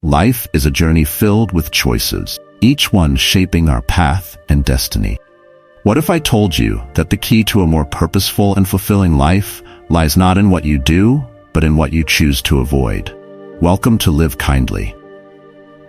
life is a journey filled with choices, each one shaping our path and destiny. What if I told you that the key to a more purposeful and fulfilling life lies not in what you do, but in what you choose to avoid? Welcome to Live Kindly.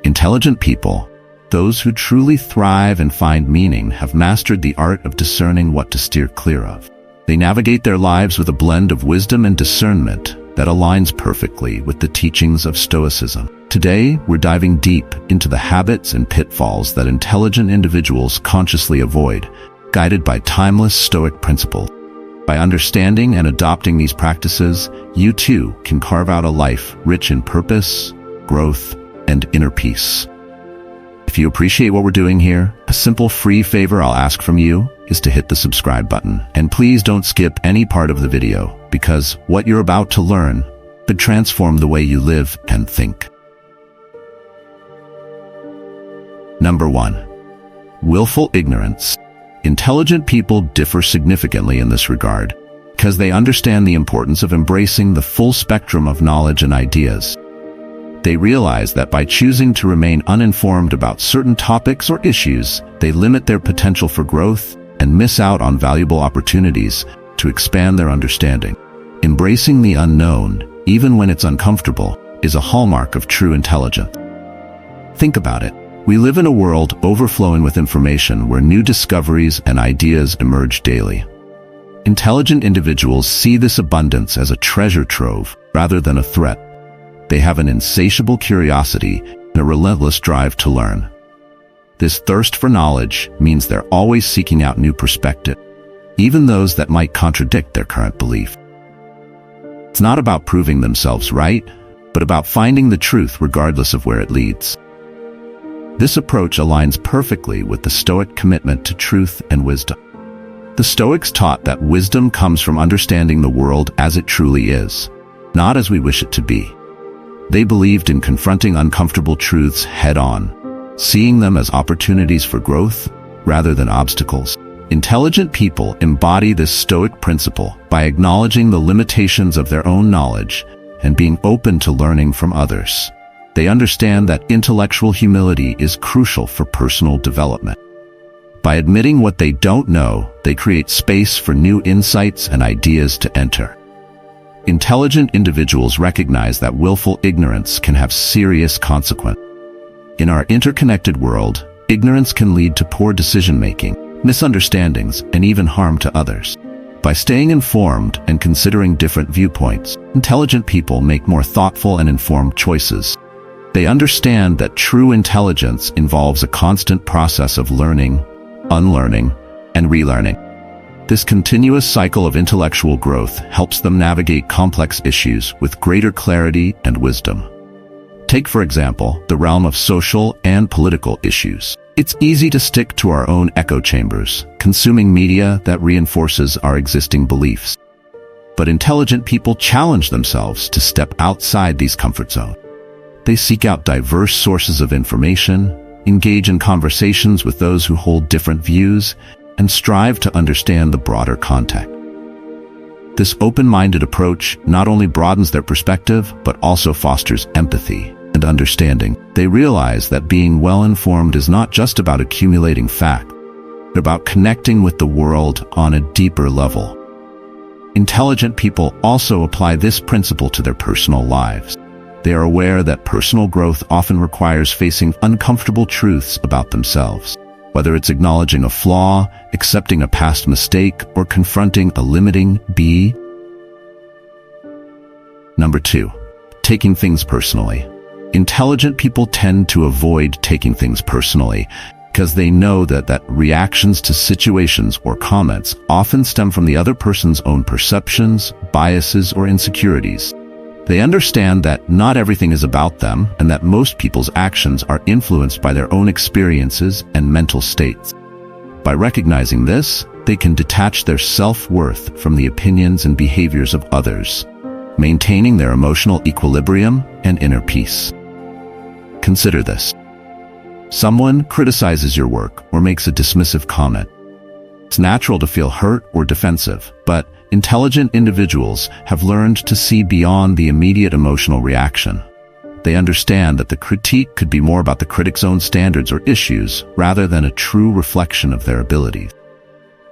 Intelligent people, those who truly thrive and find meaning, have mastered the art of discerning what to steer clear of. They navigate their lives with a blend of wisdom and discernment that aligns perfectly with the teachings of Stoicism. Today, we're diving deep into the habits and pitfalls that intelligent individuals consciously avoid, guided by timeless Stoic principles. By understanding and adopting these practices, you too can carve out a life rich in purpose, growth, and inner peace. If you appreciate what we're doing here, a simple free favor I'll ask from you is to hit the subscribe button. And please don't skip any part of the video, because what you're about to learn could transform the way you live and think. Number 1. Willful ignorance. Intelligent people differ significantly in this regard, because they understand the importance of embracing the full spectrum of knowledge and ideas. They realize that by choosing to remain uninformed about certain topics or issues, they limit their potential for growth and miss out on valuable opportunities to expand their understanding. Embracing the unknown, even when it's uncomfortable, is a hallmark of true intelligence. Think about it. We live in a world overflowing with information where new discoveries and ideas emerge daily. Intelligent individuals see this abundance as a treasure trove rather than a threat. They have an insatiable curiosity and a relentless drive to learn. This thirst for knowledge means they're always seeking out new perspectives, even those that might contradict their current belief. It's not about proving themselves right, but about finding the truth regardless of where it leads. This approach aligns perfectly with the Stoic commitment to truth and wisdom. The Stoics taught that wisdom comes from understanding the world as it truly is, not as we wish it to be. They believed in confronting uncomfortable truths head-on, seeing them as opportunities for growth rather than obstacles. Intelligent people embody this Stoic principle by acknowledging the limitations of their own knowledge and being open to learning from others. They understand that intellectual humility is crucial for personal development. By admitting what they don't know, they create space for new insights and ideas to enter. Intelligent individuals recognize that willful ignorance can have serious consequences. In our interconnected world, ignorance can lead to poor decision-making, misunderstandings, and even harm to others. By staying informed and considering different viewpoints, intelligent people make more thoughtful and informed choices. They understand that true intelligence involves a constant process of learning, unlearning, and relearning. This continuous cycle of intellectual growth helps them navigate complex issues with greater clarity and wisdom. Take, for example, the realm of social and political issues. It's easy to stick to our own echo chambers, consuming media that reinforces our existing beliefs. But intelligent people challenge themselves to step outside these comfort zones. They seek out diverse sources of information, engage in conversations with those who hold different views, and strive to understand the broader context. This open-minded approach not only broadens their perspective, but also fosters empathy and understanding. They realize that being well-informed is not just about accumulating facts, but about connecting with the world on a deeper level. Intelligent people also apply this principle to their personal lives. They are aware that personal growth often requires facing uncomfortable truths about themselves. Whether it's acknowledging a flaw, accepting a past mistake, or confronting a limiting belief. Number 2. Taking things personally. Intelligent people tend to avoid taking things personally because they know that reactions to situations or comments often stem from the other person's own perceptions, biases, or insecurities. They understand that not everything is about them and that most people's actions are influenced by their own experiences and mental states. By recognizing this, they can detach their self-worth from the opinions and behaviors of others, maintaining their emotional equilibrium and inner peace. Consider this. Someone criticizes your work or makes a dismissive comment. It's natural to feel hurt or defensive, but intelligent individuals have learned to see beyond the immediate emotional reaction. they understand that the critique could be more about the critic's own standards or issues rather than a true reflection of their abilities.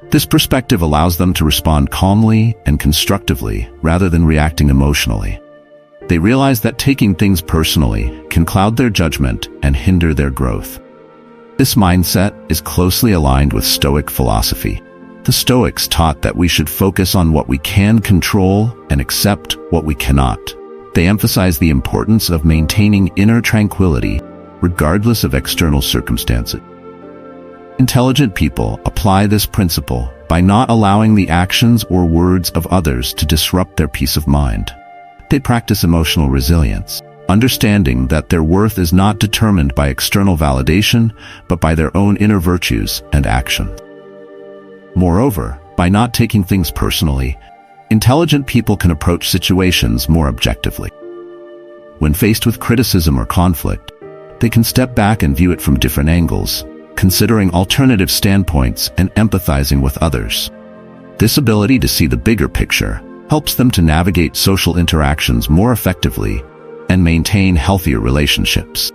This perspective allows them to respond calmly and constructively rather than reacting emotionally. They realize that taking things personally can cloud their judgment and hinder their growth. This mindset is closely aligned with Stoic philosophy. The Stoics taught that we should focus on what we can control and accept what we cannot. They emphasize the importance of maintaining inner tranquility regardless of external circumstances. Intelligent people apply this principle by not allowing the actions or words of others to disrupt their peace of mind. They practice emotional resilience, understanding that their worth is not determined by external validation, but by their own inner virtues and actions. Moreover, by not taking things personally, intelligent people can approach situations more objectively. When faced with criticism or conflict, they can step back and view it from different angles, considering alternative standpoints and empathizing with others. This ability to see the bigger picture helps them to navigate social interactions more effectively and maintain healthier relationships.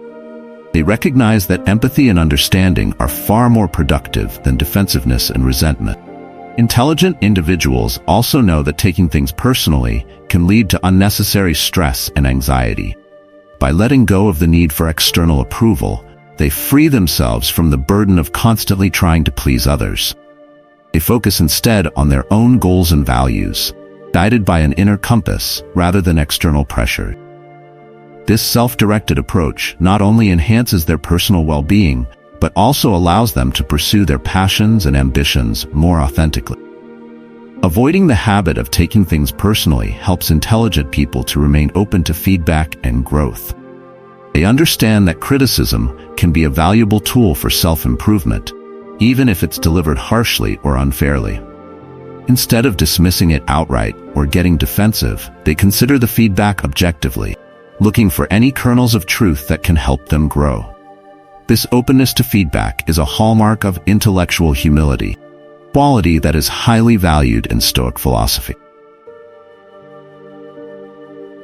They recognize that empathy and understanding are far more productive than defensiveness and resentment. Intelligent individuals also know that taking things personally can lead to unnecessary stress and anxiety. By letting go of the need for external approval, they free themselves from the burden of constantly trying to please others. They focus instead on their own goals and values, guided by an inner compass rather than external pressure. This self-directed approach not only enhances their personal well-being, but also allows them to pursue their passions and ambitions more authentically. Avoiding the habit of taking things personally helps intelligent people to remain open to feedback and growth. They understand that criticism can be a valuable tool for self-improvement, even if it's delivered harshly or unfairly. Instead of dismissing it outright or getting defensive, they consider the feedback objectively, looking for any kernels of truth that can help them grow. This openness to feedback is a hallmark of intellectual humility, a quality that is highly valued in Stoic philosophy.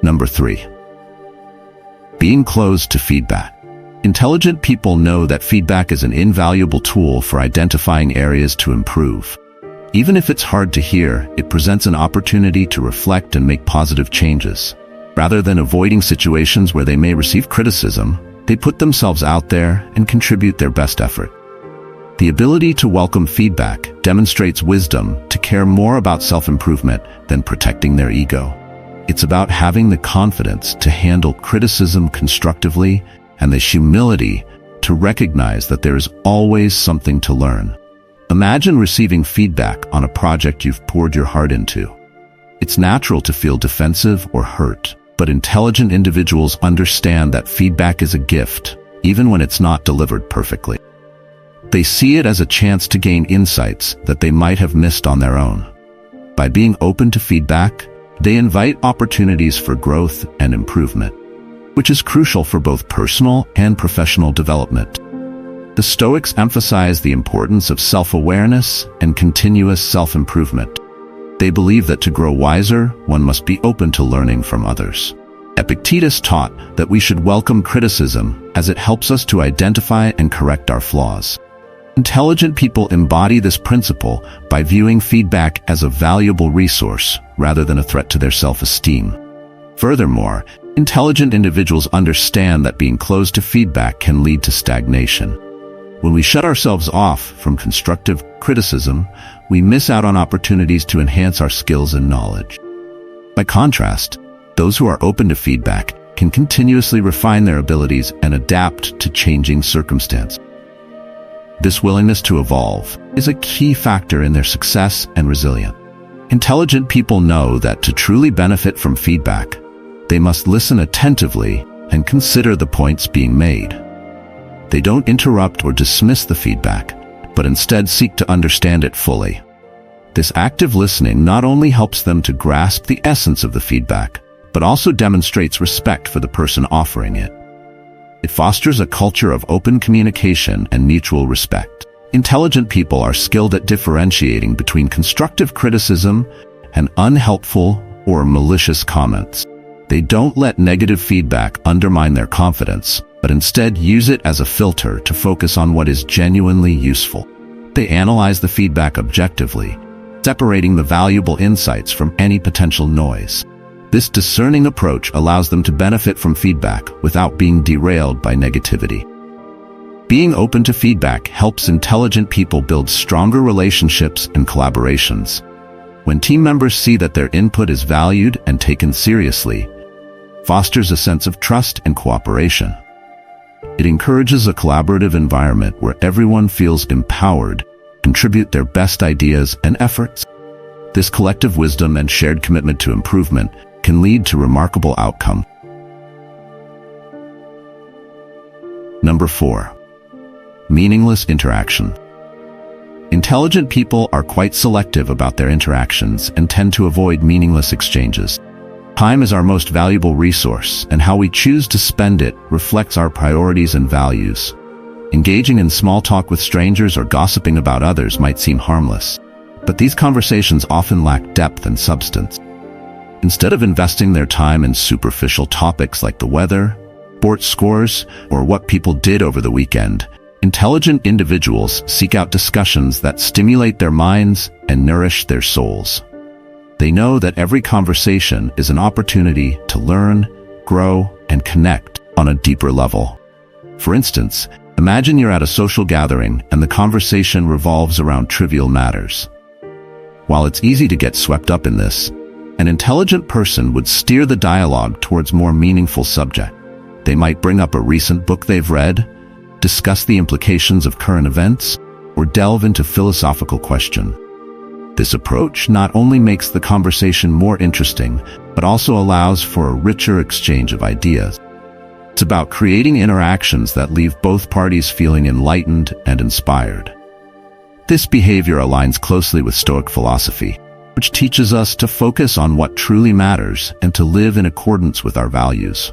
Number 3. Being closed to feedback. Intelligent people know that feedback is an invaluable tool for identifying areas to improve. Even if it's hard to hear, it presents an opportunity to reflect and make positive changes. Rather than avoiding situations where they may receive criticism, they put themselves out there and contribute their best effort. The ability to welcome feedback demonstrates wisdom to care more about self-improvement than protecting their ego. It's about having the confidence to handle criticism constructively and the humility to recognize that there is always something to learn. Imagine receiving feedback on a project you've poured your heart into. It's natural to feel defensive or hurt, but intelligent individuals understand that feedback is a gift, even when it's not delivered perfectly. They see it as a chance to gain insights that they might have missed on their own. By being open to feedback, they invite opportunities for growth and improvement, which is crucial for both personal and professional development. The Stoics emphasize the importance of self-awareness and continuous self-improvement. They believe that to grow wiser, one must be open to learning from others. Epictetus taught that we should welcome criticism as it helps us to identify and correct our flaws. Intelligent people embody this principle by viewing feedback as a valuable resource rather than a threat to their self-esteem. Furthermore, intelligent individuals understand that being closed to feedback can lead to stagnation. When we shut ourselves off from constructive criticism, we miss out on opportunities to enhance our skills and knowledge. By contrast, those who are open to feedback can continuously refine their abilities and adapt to changing circumstances. This willingness to evolve is a key factor in their success and resilience. Intelligent people know that to truly benefit from feedback, they must listen attentively and consider the points being made. They don't interrupt or dismiss the feedback, but instead seek to understand it fully. This active listening not only helps them to grasp the essence of the feedback, but also demonstrates respect for the person offering it. It fosters a culture of open communication and mutual respect. Intelligent people are skilled at differentiating between constructive criticism and unhelpful or malicious comments. They don't let negative feedback undermine their confidence, but instead use it as a filter to focus on what is genuinely useful. They analyze the feedback objectively, separating the valuable insights from any potential noise. This discerning approach allows them to benefit from feedback without being derailed by negativity. Being open to feedback helps intelligent people build stronger relationships and collaborations. When team members see that their input is valued and taken seriously, fosters a sense of trust and cooperation. It encourages a collaborative environment where everyone feels empowered to contribute their best ideas and efforts. This collective wisdom and shared commitment to improvement can lead to remarkable outcomes. Number 4. Meaningless interaction. Intelligent people are quite selective about their interactions and tend to avoid meaningless exchanges. Time is our most valuable resource, and how we choose to spend it reflects our priorities and values. Engaging in small talk with strangers or gossiping about others might seem harmless, but these conversations often lack depth and substance. Instead of investing their time in superficial topics like the weather, sports scores, or what people did over the weekend, intelligent individuals seek out discussions that stimulate their minds and nourish their souls. They know that every conversation is an opportunity to learn, grow, and connect on a deeper level. For instance, imagine you're at a social gathering and the conversation revolves around trivial matters. While it's easy to get swept up in this, an intelligent person would steer the dialogue towards more meaningful subjects. They might bring up a recent book they've read, discuss the implications of current events, or delve into philosophical questions. This approach not only makes the conversation more interesting, but also allows for a richer exchange of ideas. It's about creating interactions that leave both parties feeling enlightened and inspired. This behavior aligns closely with Stoic philosophy, which teaches us to focus on what truly matters and to live in accordance with our values.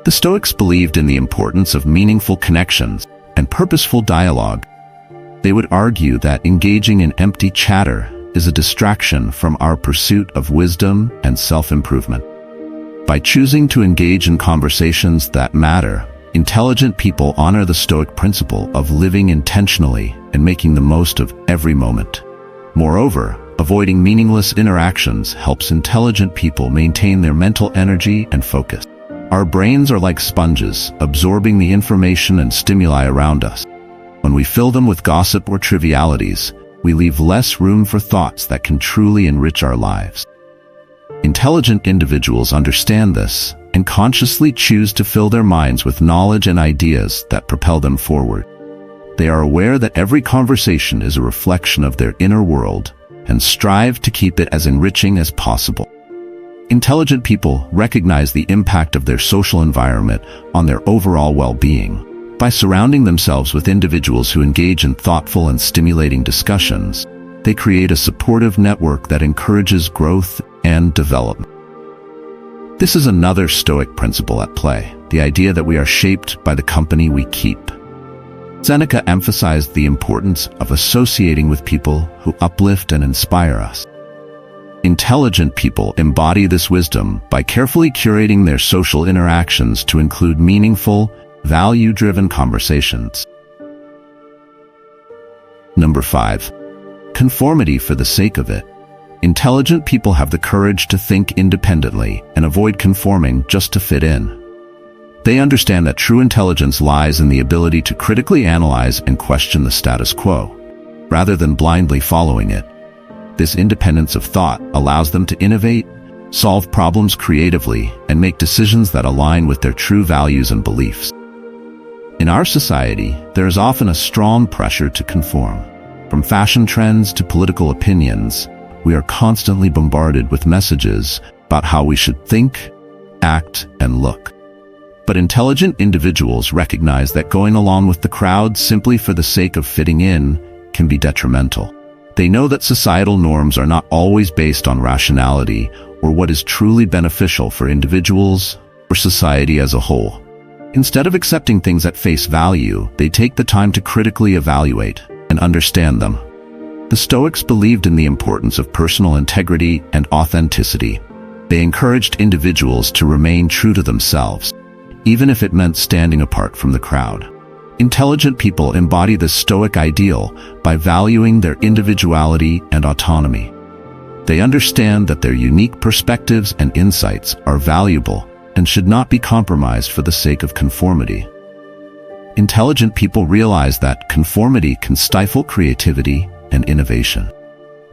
The Stoics believed in the importance of meaningful connections and purposeful dialogue. They would argue that engaging in empty chatter is a distraction from our pursuit of wisdom and self-improvement. By choosing to engage in conversations that matter, intelligent people honor the Stoic principle of living intentionally and making the most of every moment. Moreover, avoiding meaningless interactions helps intelligent people maintain their mental energy and focus. Our brains are like sponges, absorbing the information and stimuli around us. When we fill them with gossip or trivialities, we leave less room for thoughts that can truly enrich our lives. Intelligent individuals understand this and consciously choose to fill their minds with knowledge and ideas that propel them forward. They are aware that every conversation is a reflection of their inner world and strive to keep it as enriching as possible. Intelligent people recognize the impact of their social environment on their overall well-being. By surrounding themselves with individuals who engage in thoughtful and stimulating discussions, they create a supportive network that encourages growth and development. This is another Stoic principle at play, the idea that we are shaped by the company we keep. Seneca emphasized the importance of associating with people who uplift and inspire us. Intelligent people embody this wisdom by carefully curating their social interactions to include meaningful, value-driven conversations. Number 5. Conformity for the sake of it. Intelligent people have the courage to think independently and avoid conforming just to fit in. They understand that true intelligence lies in the ability to critically analyze and question the status quo, rather than blindly following it. This independence of thought allows them to innovate, solve problems creatively, and make decisions that align with their true values and beliefs. In our society, there is often a strong pressure to conform. From fashion trends to political opinions, we are constantly bombarded with messages about how we should think, act, and look. But intelligent individuals recognize that going along with the crowd simply for the sake of fitting in can be detrimental. They know that societal norms are not always based on rationality or what is truly beneficial for individuals or society as a whole. Instead of accepting things at face value, they take the time to critically evaluate and understand them. The Stoics believed in the importance of personal integrity and authenticity. They encouraged individuals to remain true to themselves, even if it meant standing apart from the crowd. Intelligent people embody the Stoic ideal by valuing their individuality and autonomy. They understand that their unique perspectives and insights are valuable and should not be compromised for the sake of conformity. Intelligent people realize that conformity can stifle creativity and innovation.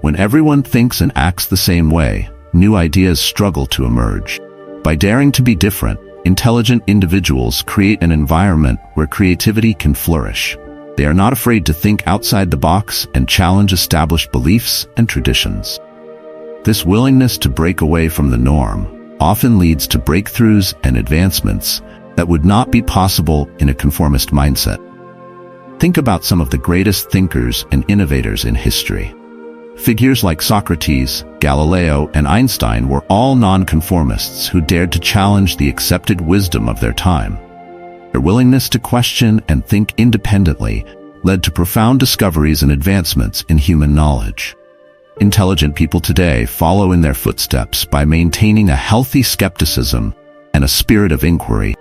When everyone thinks and acts the same way, new ideas struggle to emerge. By daring to be different, intelligent individuals create an environment where creativity can flourish. They are not afraid to think outside the box and challenge established beliefs and traditions. This willingness to break away from the norm often leads to breakthroughs and advancements that would not be possible in a conformist mindset. Think about some of the greatest thinkers and innovators in history. Figures like Socrates, Galileo, and Einstein were all nonconformists who dared to challenge the accepted wisdom of their time. Their willingness to question and think independently led to profound discoveries and advancements in human knowledge. Intelligent people today follow in their footsteps by maintaining a healthy skepticism and a spirit of inquiry.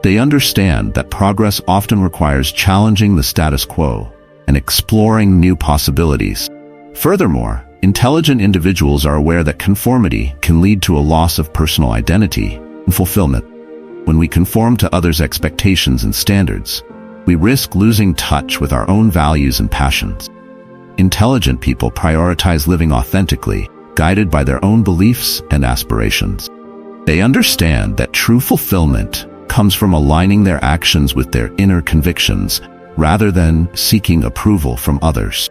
They understand that progress often requires challenging the status quo and exploring new possibilities. Furthermore, intelligent individuals are aware that conformity can lead to a loss of personal identity and fulfillment. When we conform to others' expectations and standards, we risk losing touch with our own values and passions. Intelligent people prioritize living authentically, guided by their own beliefs and aspirations. They understand that true fulfillment comes from aligning their actions with their inner convictions rather than seeking approval from others.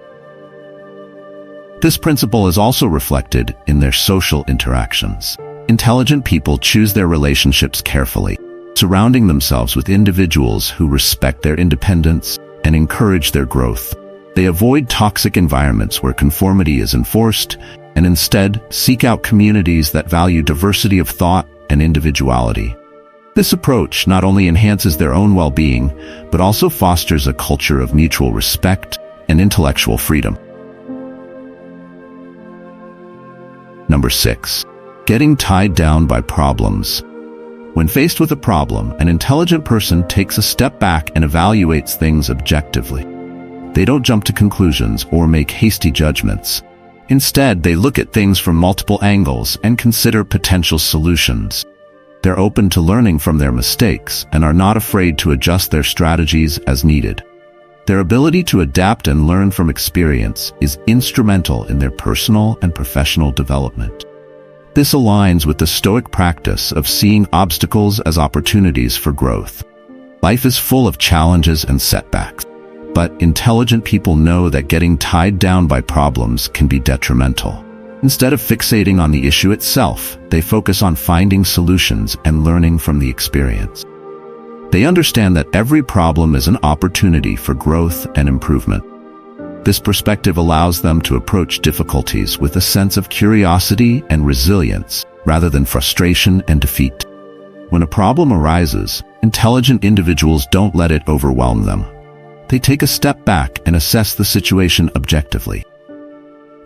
This principle is also reflected in their social interactions. Intelligent people choose their relationships carefully, surrounding themselves with individuals who respect their independence and encourage their growth. They avoid toxic environments where conformity is enforced and instead seek out communities that value diversity of thought and individuality. This approach not only enhances their own well-being, but also fosters a culture of mutual respect and intellectual freedom. Number 6. Getting tied down by problems. When faced with a problem, an intelligent person takes a step back and evaluates things objectively. They don't jump to conclusions or make hasty judgments. Instead, they look at things from multiple angles and consider potential solutions. They're open to learning from their mistakes and are not afraid to adjust their strategies as needed. Their ability to adapt and learn from experience is instrumental in their personal and professional development. This aligns with the Stoic practice of seeing obstacles as opportunities for growth. Life is full of challenges and setbacks, but intelligent people know that getting tied down by problems can be detrimental. Instead of fixating on the issue itself, they focus on finding solutions and learning from the experience. They understand that every problem is an opportunity for growth and improvement. This perspective allows them to approach difficulties with a sense of curiosity and resilience rather than frustration and defeat. When a problem arises, intelligent individuals don't let it overwhelm them. They take a step back and assess the situation objectively.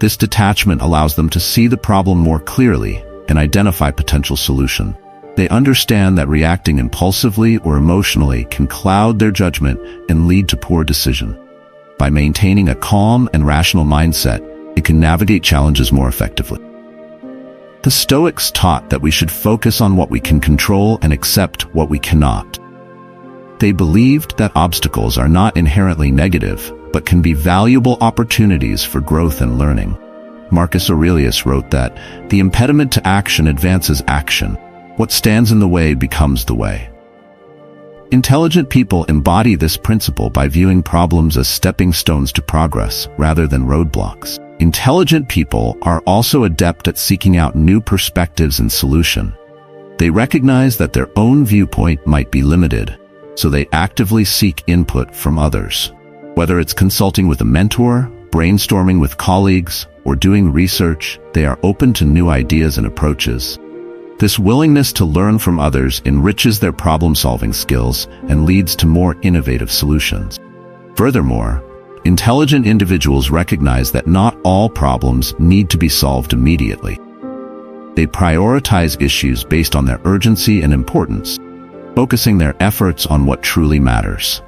This detachment allows them to see the problem more clearly and identify potential solutions. They understand that reacting impulsively or emotionally can cloud their judgment and lead to poor decisions. By maintaining a calm and rational mindset, it can navigate challenges more effectively. The Stoics taught that we should focus on what we can control and accept what we cannot. They believed that obstacles are not inherently negative, but can be valuable opportunities for growth and learning. Marcus Aurelius wrote that, "The impediment to action advances action. What stands in the way becomes the way." Intelligent people embody this principle by viewing problems as stepping stones to progress rather than roadblocks. Intelligent people are also adept at seeking out new perspectives and solutions. They recognize that their own viewpoint might be limited, so they actively seek input from others. Whether it's consulting with a mentor, brainstorming with colleagues, or doing research, they are open to new ideas and approaches. This willingness to learn from others enriches their problem-solving skills and leads to more innovative solutions. Furthermore, intelligent individuals recognize that not all problems need to be solved immediately. They prioritize issues based on their urgency and importance, focusing their efforts on what truly matters.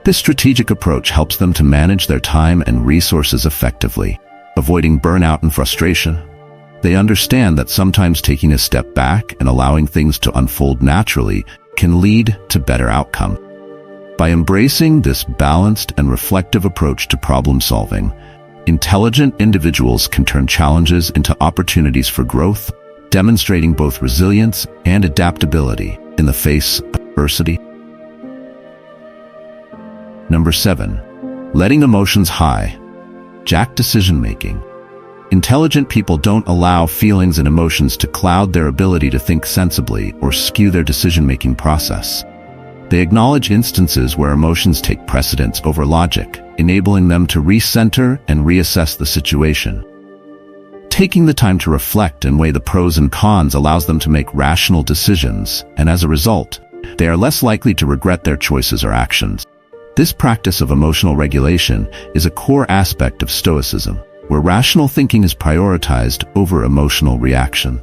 This strategic approach helps them to manage their time and resources effectively, avoiding burnout and frustration. They understand that sometimes taking a step back and allowing things to unfold naturally can lead to better outcome. By embracing this balanced and reflective approach to problem solving, intelligent individuals can turn challenges into opportunities for growth, demonstrating both resilience and adaptability in the face of adversity. Number 7. Letting emotions hijack decision-making. Intelligent people don't allow feelings and emotions to cloud their ability to think sensibly or skew their decision-making process. They acknowledge instances where emotions take precedence over logic, enabling them to recenter and reassess the situation. Taking the time to reflect and weigh the pros and cons allows them to make rational decisions, and as a result, they are less likely to regret their choices or actions. This practice of emotional regulation is a core aspect of Stoicism, where rational thinking is prioritized over emotional reaction.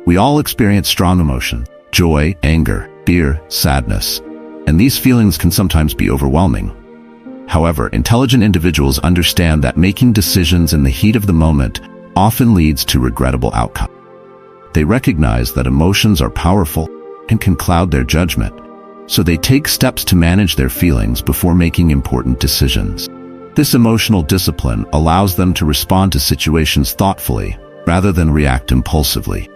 We all experience strong emotion: joy, anger, fear, sadness, and these feelings can sometimes be overwhelming. However, intelligent individuals understand that making decisions in the heat of the moment often leads to regrettable outcomes. They recognize that emotions are powerful and can cloud their judgment, so they take steps to manage their feelings before making important decisions. This emotional discipline allows them to respond to situations thoughtfully rather than react impulsively.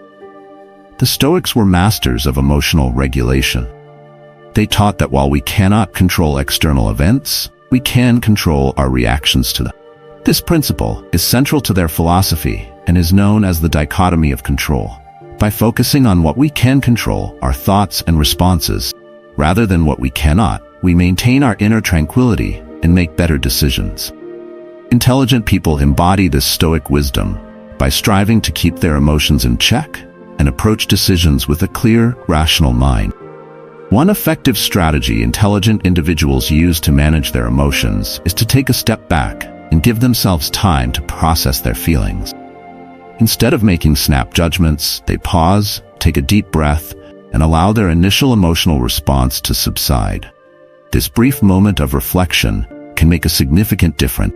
The Stoics were masters of emotional regulation. They taught that while we cannot control external events, we can control our reactions to them. This principle is central to their philosophy and is known as the dichotomy of control. By focusing on what we can control, our thoughts and responses, rather than what we cannot, we maintain our inner tranquility and make better decisions. Intelligent people embody this Stoic wisdom by striving to keep their emotions in check and approach decisions with a clear, rational mind. One effective strategy intelligent individuals use to manage their emotions is to take a step back and give themselves time to process their feelings. Instead of making snap judgments, they pause, take a deep breath, and allow their initial emotional response to subside. This brief moment of reflection can make a significant difference,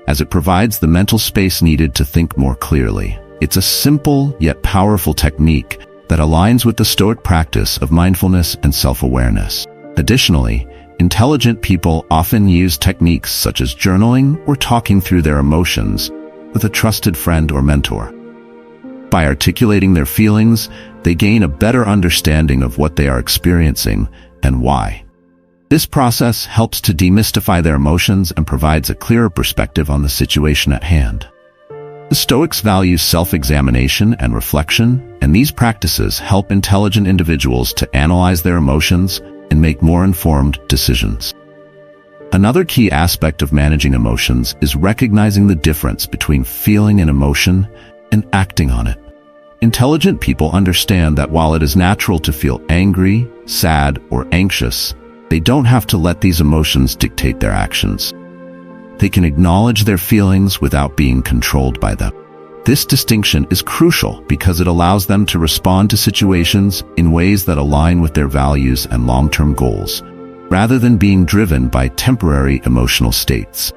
as it provides the mental space needed to think more clearly. It's a simple yet powerful technique that aligns with the Stoic practice of mindfulness and self-awareness. Additionally, intelligent people often use techniques such as journaling or talking through their emotions with a trusted friend or mentor. By articulating their feelings, they gain a better understanding of what they are experiencing and why. This process helps to demystify their emotions and provides a clearer perspective on the situation at hand. The Stoics value self-examination and reflection, and these practices help intelligent individuals to analyze their emotions and make more informed decisions. Another key aspect of managing emotions is recognizing the difference between feeling an emotion and acting on it. Intelligent people understand that while it is natural to feel angry, sad, or anxious, they don't have to let these emotions dictate their actions. They can acknowledge their feelings without being controlled by them. This distinction is crucial because it allows them to respond to situations in ways that align with their values and long-term goals, rather than being driven by temporary emotional states.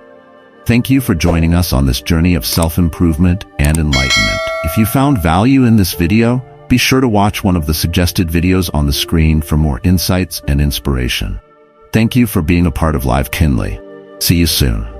Thank you for joining us on this journey of self-improvement and enlightenment. If you found value in this video, be sure to watch one of the suggested videos on the screen for more insights and inspiration. Thank you for being a part of Live Kinley. See you soon.